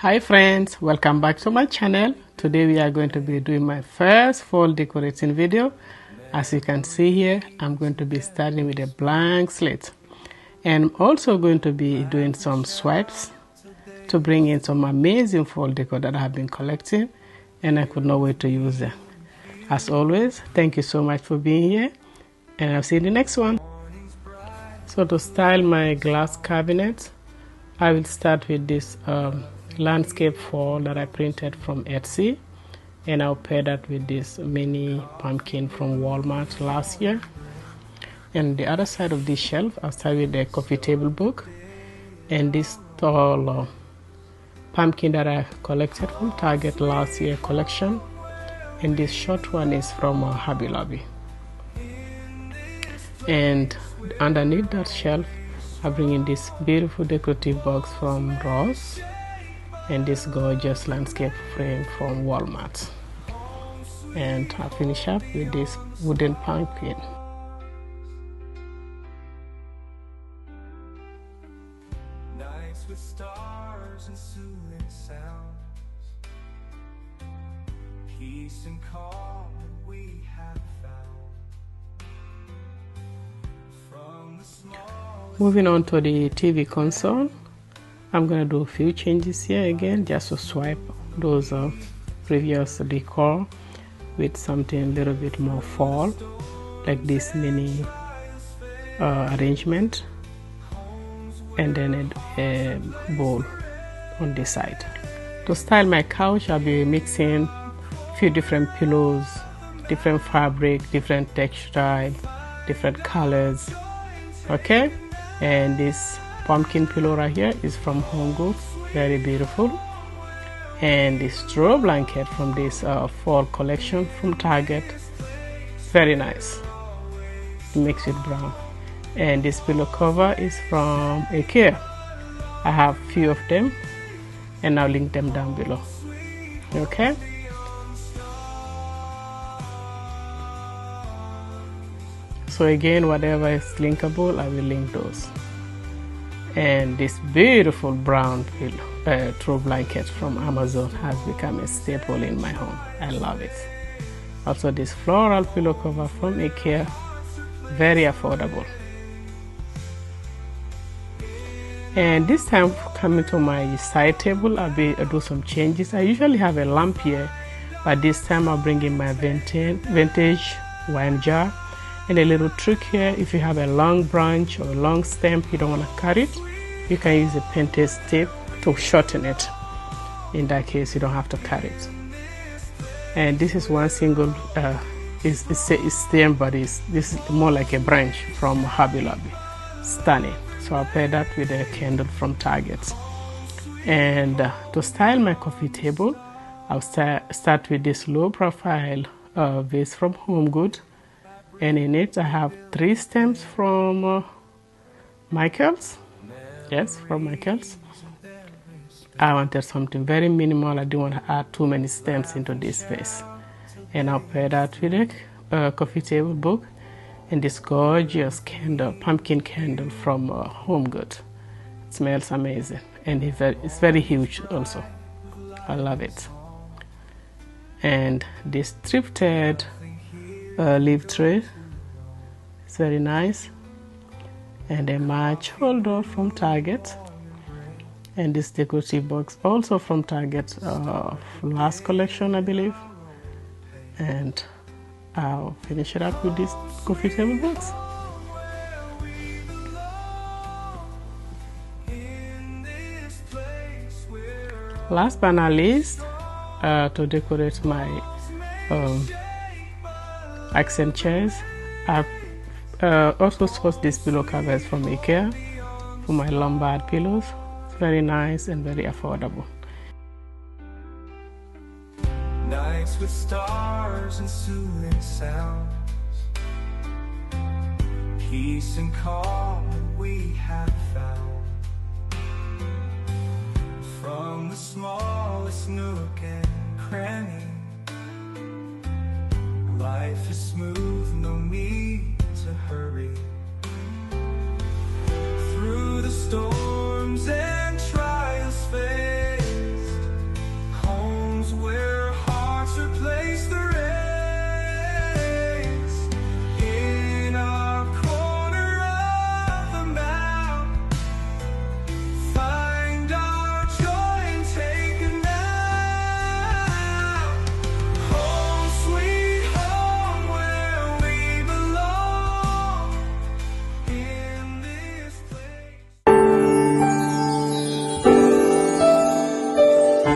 Hi friends, welcome back to my channel. Today we are going to be doing my first fall decorating video. As you can see here, I'm going to be starting with a blank slate, and I'm also going to be doing some swipes to bring in some amazing fall decor that I have been collecting, and I could not wait to use them. As always, thank you so much for being here, and I'll see you in the next one. So to style my glass cabinet, I will start with this landscape fall that I printed from Etsy, and I'll pair that with this mini pumpkin from Walmart last year. And the other side of this shelf, I'll start with the coffee table book and this tall pumpkin that I collected from Target last year collection, and this short one is from Hobby Lobby. And underneath that shelf, I bring in this beautiful decorative box from Ross and this gorgeous landscape frame from Walmart. And I'll finish up with this wooden pumpkin. Nights with stars and soothing sounds, peace and calm that we have found. From the small. Moving on to the TV console, I'm going to do a few changes here again, just to swipe those previous decor with something a little bit more fall, like this mini arrangement, and then a bowl on this side. To style my couch, I'll be mixing a few different pillows, different fabric, different textile, different colors. Okay, and this pumpkin pillow right here is from Home Goods, very beautiful. And this throw blanket from this fall collection from Target, very nice, mixed with brown. And this pillow cover is from AICHA. I have a few of them, and I'll link them down below. Okay. So again, whatever is linkable, I will link those. And this beautiful brown pillow, throw blanket from Amazon has become a staple in my home. I love it. Also this floral pillow cover from AICHA, very affordable. And this time, coming to my side table, I'll do some changes. I usually have a lamp here, but this time I'll bring in my vintage wine jar. And a little trick here, if you have a long branch or a long stem, you don't want to cut it, you can use a painter's tape to shorten it. In that case, you don't have to cut it. And this is one single, it's stem, but this is more like a branch from Hobby Lobby. Stunning. So I'll pair that with a candle from Target. And to style my coffee table, I'll start with this low profile vase from Home Goods. And in it, I have 3 stems from Michaels. Yes, from Michaels. I wanted something very minimal. I didn't want to add too many stems into this vase. And I'll pair that with a coffee table book and this gorgeous candle, pumpkin candle from Home Goods. It smells amazing, and it's very huge also. I love it. And this thrifted leaf tray, it's very nice, and a match holder from Target, and this decorative box also from Target, last collection I believe. And I'll finish it up with this coffee table box. Last but not least, to decorate my accent chairs, I've also sourced these pillow covers from AICHA for my Lombard pillows. It's very nice and very affordable. Nights with stars and soothing sounds, peace and calm that we have found. From the smallest nook and cranny, life is smooth, no need to hurry.